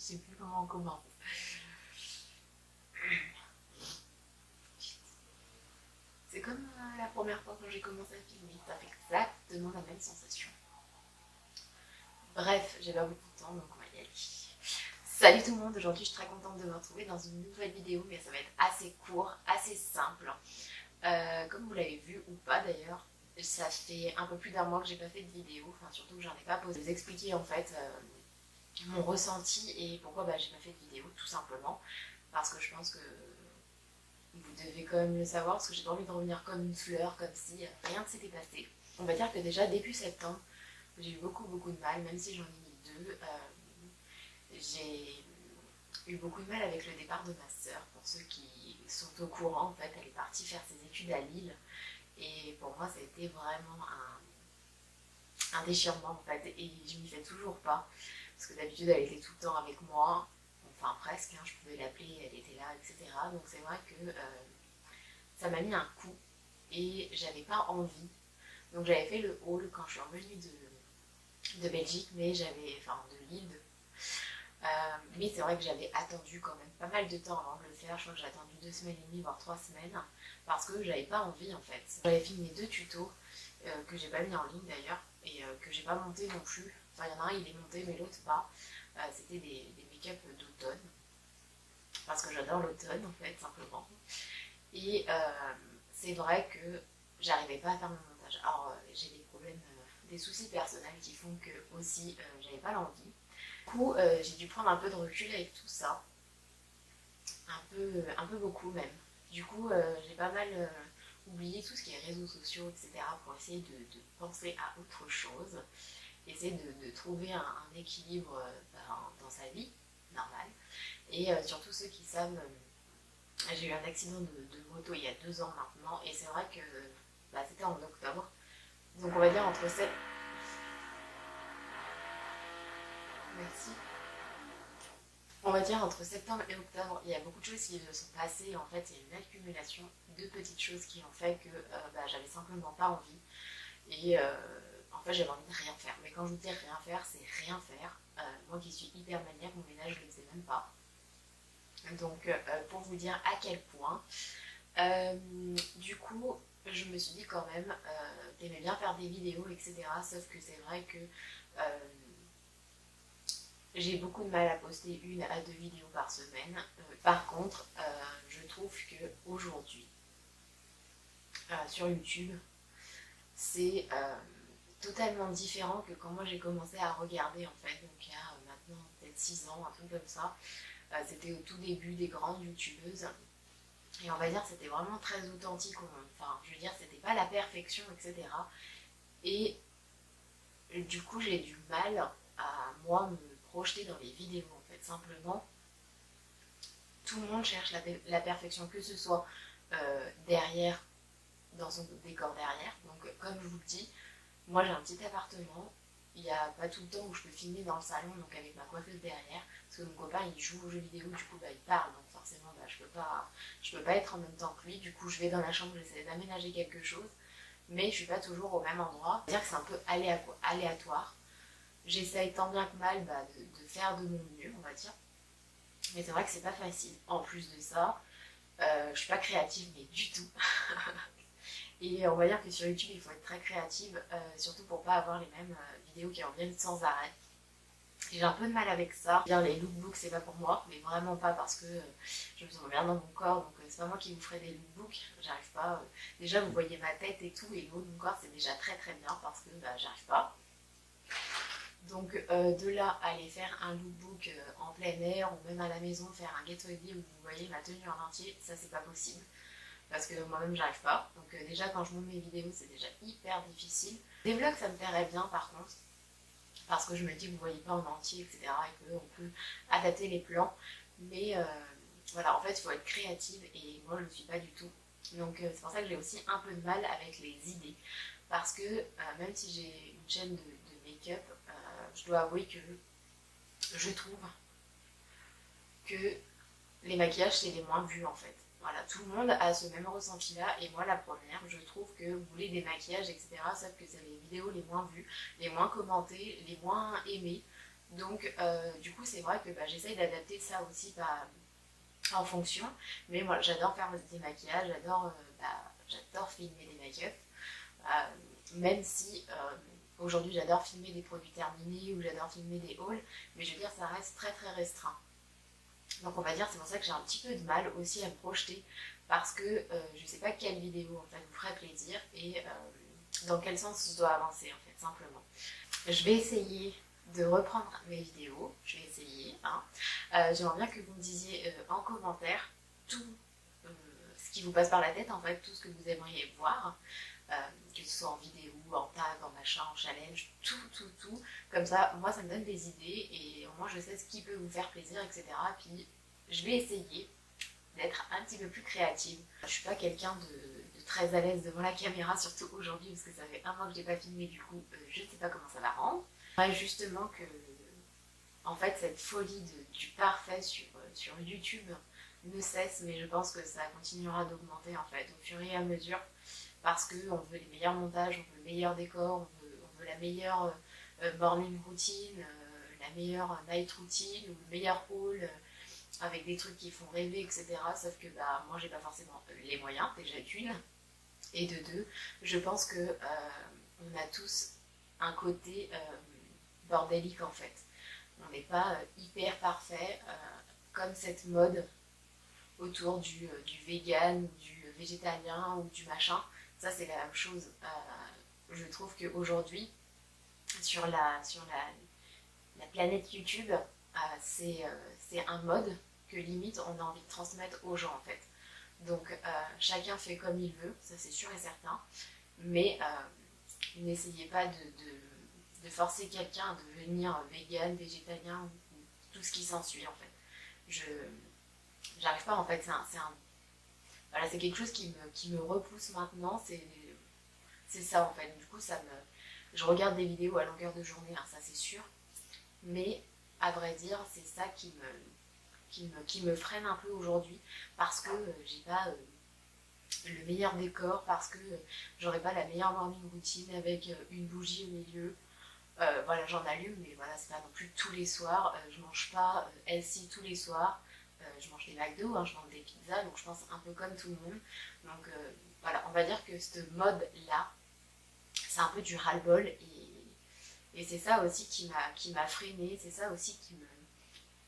sais plus comment on commence. C'est comme la première fois quand j'ai commencé à filmer, ça fait exactement la même sensation. Bref, j'ai pas beaucoup de temps donc on va y aller. Salut tout le monde, aujourd'hui je suis très contente de me retrouver dans une nouvelle vidéo, mais ça va être assez court, assez simple. Comme vous l'avez vu ou pas d'ailleurs, ça fait un peu plus d'un mois que j'ai pas fait de vidéo, enfin surtout que j'en ai pas posé. Je vais vous expliquer en fait mon ressenti et pourquoi j'ai pas fait de vidéo tout simplement. Parce que je pense que vous devez quand même le savoir, parce que j'ai pas envie de revenir comme une fleur, comme si rien ne s'était passé. On va dire que déjà début septembre, j'ai eu beaucoup de mal, même si j'en ai mis deux. J'ai eu beaucoup de mal avec le départ de ma sœur. Pour ceux qui sont au courant, en fait, elle est partie faire ses études à Lille. Et pour moi, ça a été vraiment un déchirement, en fait. Et je m'y fais toujours pas. Parce que d'habitude, elle était tout le temps avec moi. Enfin, presque, hein, je pouvais l'appeler, elle était là, etc. Donc c'est vrai que ça m'a mis un coup. Et j'avais pas envie. Donc j'avais fait le haul quand je suis revenue de Belgique, mais enfin de Lille. Mais c'est vrai que j'avais attendu quand même pas mal de temps avant de le faire. Je crois que j'ai attendu 2 semaines et demie, voire 3 semaines, parce que j'avais pas envie en fait. J'avais filmé 2 tutos que j'ai pas mis en ligne d'ailleurs et que j'ai pas monté non plus. Enfin, il y en a un il est monté, mais l'autre pas. C'était des make-up d'automne, parce que j'adore l'automne en fait, simplement. Et c'est vrai que j'arrivais pas à faire mon montage. Alors, j'ai des problèmes, des soucis personnels qui font que aussi j'avais pas l'envie. Du coup, j'ai dû prendre un peu de recul avec tout ça, un peu beaucoup même. Du coup, j'ai pas mal oublié tout ce qui est réseaux sociaux, etc. pour essayer de penser à autre chose, essayer de trouver un équilibre dans sa vie normale. Et surtout ceux qui savent, j'ai eu un accident de moto il y a 2 ans maintenant, et c'est vrai que c'était en octobre. Donc on va dire entre 7... Merci. On va dire entre septembre et octobre, il y a beaucoup de choses qui se sont passées. En fait, il y a une accumulation de petites choses qui ont fait que j'avais simplement pas envie. Et en fait, j'avais envie de rien faire. Mais quand je vous dis rien faire, c'est rien faire. Moi qui suis hyper maniaque, mon ménage, je ne le faisais même pas. Donc, pour vous dire à quel point. Du coup, je me suis dit quand même, t'aimais bien faire des vidéos, etc. Sauf que c'est vrai que j'ai beaucoup de mal à poster 1 à 2 vidéos par semaine. Par contre, je trouve qu'aujourd'hui, sur YouTube, c'est totalement différent que quand moi j'ai commencé à regarder en fait. Donc il y a maintenant peut-être 6 ans, un truc comme ça. C'était au tout début des grandes youtubeuses. Et on va dire que c'était vraiment très authentique. Enfin, je veux dire, c'était pas la perfection, etc. Et du coup, j'ai du mal à moi me projeter dans les vidéos en fait. Simplement, tout le monde cherche la perfection, que ce soit derrière, dans son décor derrière. Donc, comme je vous le dis, moi j'ai un petit appartement. Il n'y a pas tout le temps où je peux filmer dans le salon, donc avec ma coiffeuse derrière, parce que mon copain il joue aux jeux vidéo, du coup il parle, donc forcément je peux pas être en même temps que lui. Du coup je vais dans la chambre, j'essaie d'aménager quelque chose, mais je suis pas toujours au même endroit. C'est-à-dire que c'est un peu aléatoire. J'essaye tant bien que mal de faire de mon mieux, on va dire. Mais c'est vrai que c'est pas facile. En plus de ça, je suis pas créative, mais du tout. Et on va dire que sur YouTube, il faut être très créative, surtout pour pas avoir les mêmes vidéos qui reviennent sans arrêt. J'ai un peu de mal avec ça. Bien, les lookbooks, c'est pas pour moi, mais vraiment pas parce que je me sens bien dans mon corps, donc c'est pas moi qui vous ferai des lookbooks, j'arrive pas. Déjà, vous voyez ma tête et tout, et le haut de mon corps, c'est déjà très bien parce que j'arrive pas. Donc de là à aller faire un lookbook en plein air ou même à la maison, faire un get ready où vous voyez ma tenue en entier, ça c'est pas possible. Parce que moi-même j'arrive pas. Donc déjà quand je monte mes vidéos c'est déjà hyper difficile. Des vlogs ça me plairait bien par contre. Parce que je me dis que vous voyez pas en entier, etc. Et qu'on peut adapter les plans. Mais voilà, en fait il faut être créative et moi je ne le suis pas du tout. Donc c'est pour ça que j'ai aussi un peu de mal avec les idées. Parce que même si j'ai une chaîne de make-up, je dois avouer que je trouve que les maquillages c'est les moins vus en fait. Voilà, tout le monde a ce même ressenti là et moi la première, je trouve que vous voulez des maquillages etc. Sauf que c'est les vidéos les moins vues, les moins commentées, les moins aimées. Donc du coup c'est vrai que j'essaye d'adapter ça aussi en fonction. Mais moi j'adore faire des maquillages, j'adore filmer des make-up. Même si aujourd'hui j'adore filmer des produits terminés ou j'adore filmer des hauls, mais je veux dire ça reste très très restreint. Donc on va dire c'est pour ça que j'ai un petit peu de mal aussi à me projeter parce que je sais pas quelle vidéo en fait vous ferait plaisir et dans quel sens je dois avancer en fait simplement. Je vais essayer de reprendre mes vidéos, je vais essayer. Hein. J'aimerais bien que vous me disiez en commentaire tout ce qui vous passe par la tête en fait, tout ce que vous aimeriez voir. Que ce soit en vidéo, en tag, en machin, en challenge, tout. Comme ça, moi, ça me donne des idées et au moins je sais ce qui peut vous faire plaisir, etc. Puis je vais essayer d'être un petit peu plus créative. Je suis pas quelqu'un de très à l'aise devant la caméra, surtout aujourd'hui parce que ça fait un mois que j'ai pas filmé, du coup, je sais pas comment ça va rendre. Justement que, en fait, cette folie du parfait sur YouTube ne cesse, mais je pense que ça continuera d'augmenter en fait au fur et à mesure parce qu'on veut les meilleurs montages, on veut le meilleur décor, on veut la meilleure morning routine, la meilleure night routine, ou le meilleur haul avec des trucs qui font rêver, etc. Sauf que moi j'ai pas forcément les moyens, déjà d'une, et de deux, je pense que on a tous un côté bordélique en fait. On n'est pas hyper parfait comme cette mode autour du vegan, du végétalien ou du machin. Ça, c'est la même chose. Je trouve qu'aujourd'hui, sur la planète YouTube, c'est un mode que limite on a envie de transmettre aux gens en fait. Donc chacun fait comme il veut, ça c'est sûr et certain, mais n'essayez pas de forcer quelqu'un à devenir vegan, végétalien ou tout ce qui s'ensuit en fait. J'arrive pas en fait, voilà, c'est quelque chose qui me repousse maintenant, c'est ça en fait. Du coup, je regarde des vidéos à longueur de journée, hein, ça c'est sûr, mais à vrai dire, c'est ça qui me freine un peu aujourd'hui parce que j'ai pas le meilleur décor, parce que j'aurais pas la meilleure morning routine avec une bougie au milieu. Voilà, j'en allume, mais voilà, c'est pas non plus tous les soirs. Je mange pas healthy tous les soirs. Je mange des McDo, hein, je mange des pizzas, donc je pense un peu comme tout le monde. Donc voilà, on va dire que ce mode-là, c'est un peu du ras-le-bol et c'est ça aussi qui m'a freinée, c'est ça aussi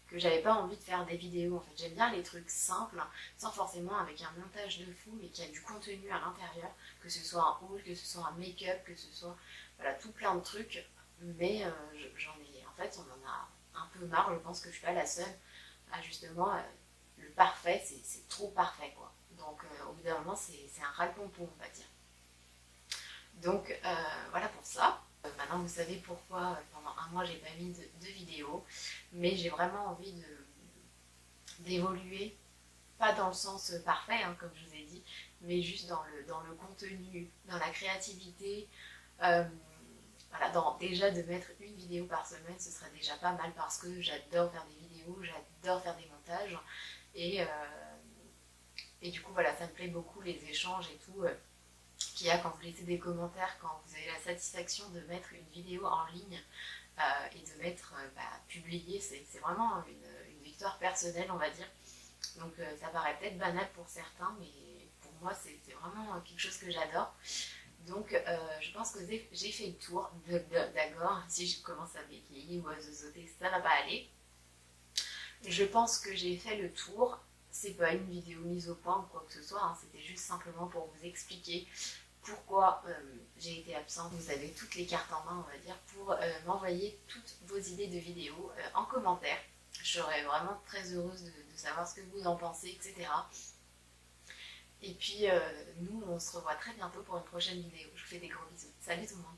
que j'avais pas envie de faire des vidéos. En fait, j'aime bien les trucs simples, sans forcément avec un montage de fou, mais qui a du contenu à l'intérieur, que ce soit un haul, que ce soit un make-up, que ce soit voilà, tout plein de trucs. Mais en fait, on en a un peu marre, je pense que je suis pas la seule à justement le parfait, c'est trop parfait quoi. Donc au bout d'un moment, c'est un ras-le-pompon, on va dire. Donc voilà pour ça. Maintenant, vous savez pourquoi pendant un mois j'ai pas mis de vidéo, mais j'ai vraiment envie d'évoluer, pas dans le sens parfait, hein, comme je vous ai dit, mais juste dans le contenu, dans la créativité. Voilà, déjà de mettre une vidéo par semaine, ce serait déjà pas mal parce que j'adore faire des vidéos, j'adore faire des montages et du coup voilà, ça me plaît beaucoup les échanges et tout qu'il y a quand vous laissez des commentaires, quand vous avez la satisfaction de mettre une vidéo en ligne et de mettre publier, c'est vraiment une victoire personnelle on va dire. Donc ça paraît peut-être banal pour certains, mais pour moi c'est vraiment quelque chose que j'adore. Donc je pense que j'ai fait le tour, d'accord, si je commence à bégayer ou à zozoter, ça va pas aller. Je pense que j'ai fait le tour, c'est pas une vidéo mise au point ou quoi que ce soit, hein, c'était juste simplement pour vous expliquer pourquoi j'ai été absente. Vous avez toutes les cartes en main, on va dire, pour m'envoyer toutes vos idées de vidéos en commentaire. Je serais vraiment très heureuse de savoir ce que vous en pensez, etc. Et puis, nous, on se revoit très bientôt pour une prochaine vidéo. Je vous fais des gros bisous. Salut tout le monde!